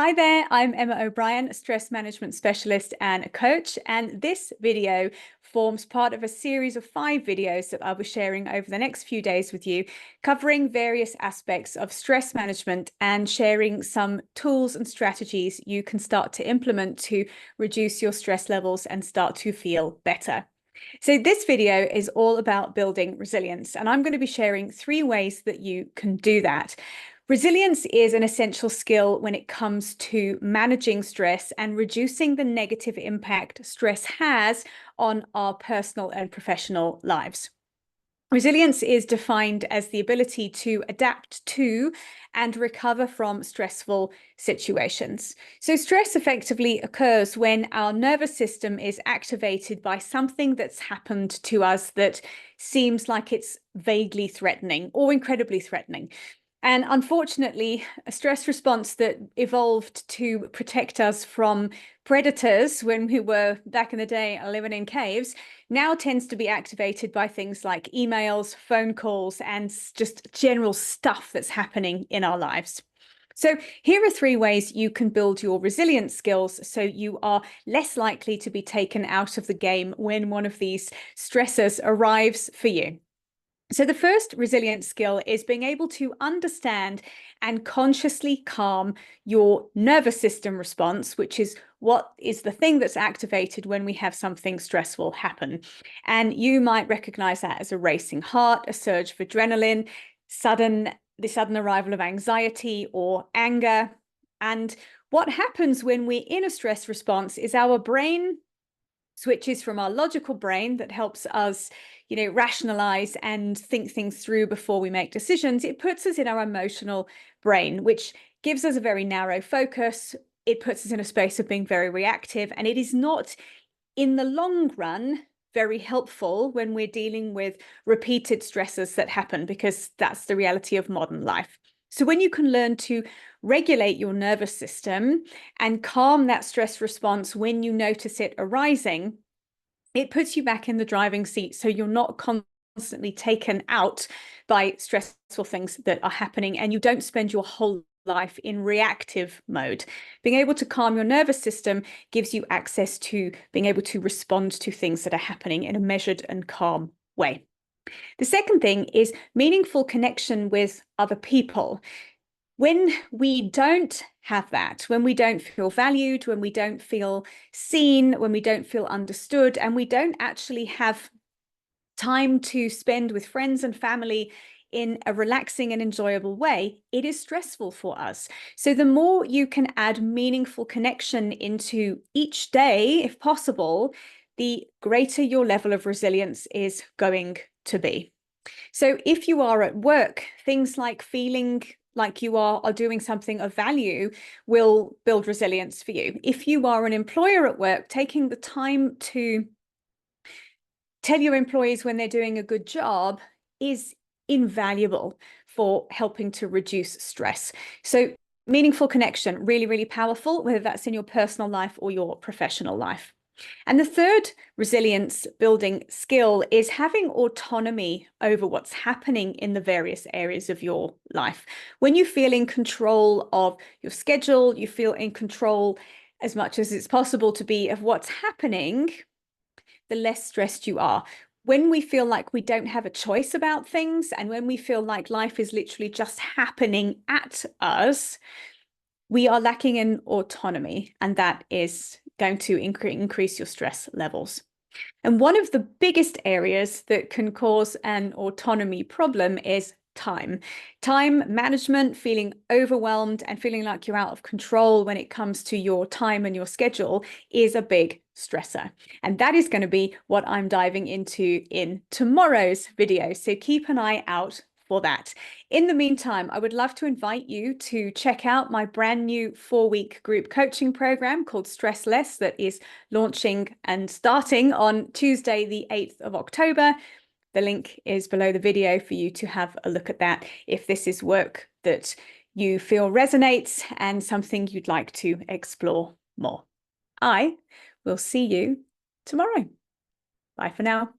Hi there, I'm Emma O'Brien, a stress management specialist and a coach, and this video forms part of a series of 5 videos that I'll be sharing over the next few days with you, covering various aspects of stress management and sharing some tools and strategies you can start to implement to reduce your stress levels and start to feel better. So this video is all about building resilience, and I'm going to be sharing 3 ways that you can do that. Resilience is an essential skill when it comes to managing stress and reducing the negative impact stress has on our personal and professional lives. Resilience is defined as the ability to adapt to and recover from stressful situations. So stress effectively occurs when our nervous system is activated by something that's happened to us that seems like it's vaguely threatening or incredibly threatening. And unfortunately, a stress response that evolved to protect us from predators when we were back in the day living in caves now tends to be activated by things like emails, phone calls, and just general stuff that's happening in our lives. So here are 3 ways you can build your resilience skills so you are less likely to be taken out of the game when one of these stressors arrives for you. So the first resilience skill is being able to understand and consciously calm your nervous system response, which is what is the thing that's activated when we have something stressful happen. And you might recognize that as a racing heart, a surge of adrenaline, the sudden arrival of anxiety or anger. And what happens when we're in a stress response is our brain switches from our logical brain that helps us, rationalize and think things through before we make decisions. It puts us in our emotional brain, which gives us a very narrow focus. It puts us in a space of being very reactive, and it is not, in the long run, very helpful when we're dealing with repeated stressors that happen, because that's the reality of modern life. So when you can learn to regulate your nervous system and calm that stress response when you notice it arising, it puts you back in the driving seat, so you're not constantly taken out by stressful things that are happening, and you don't spend your whole life in reactive mode. Being able to calm your nervous system gives you access to being able to respond to things that are happening in a measured and calm way. The second thing is meaningful connection with other people. When we don't have that, when we don't feel valued, when we don't feel seen, when we don't feel understood, and we don't actually have time to spend with friends and family in a relaxing and enjoyable way, it is stressful for us. So the more you can add meaningful connection into each day, if possible, the greater your level of resilience is going to be. So if you are at work, things like feeling like you are doing something of value will build resilience for you. If you are an employer at work, taking the time to tell your employees when they're doing a good job is invaluable for helping to reduce stress. So meaningful connection, really, really powerful, whether that's in your personal life or your professional life. And the third resilience building skill is having autonomy over what's happening in the various areas of your life. When you feel in control of your schedule, you feel in control as much as it's possible to be of what's happening, the less stressed you are. When we feel like we don't have a choice about things, and when we feel like life is literally just happening at us, we are lacking in autonomy, and that is going to increase your stress levels. And one of the biggest areas that can cause an autonomy problem is time. Time management, feeling overwhelmed and feeling like you're out of control when it comes to your time and your schedule is a big stressor. And that is going to be what I'm diving into in tomorrow's video. So keep an eye out for that. In the meantime, I would love to invite you to check out my brand new 4-week group coaching program called Stress Less that is launching and starting on Tuesday, the 8th of October. The link is below the video for you to have a look at that if this is work that you feel resonates and something you'd like to explore more. I will see you tomorrow. Bye for now.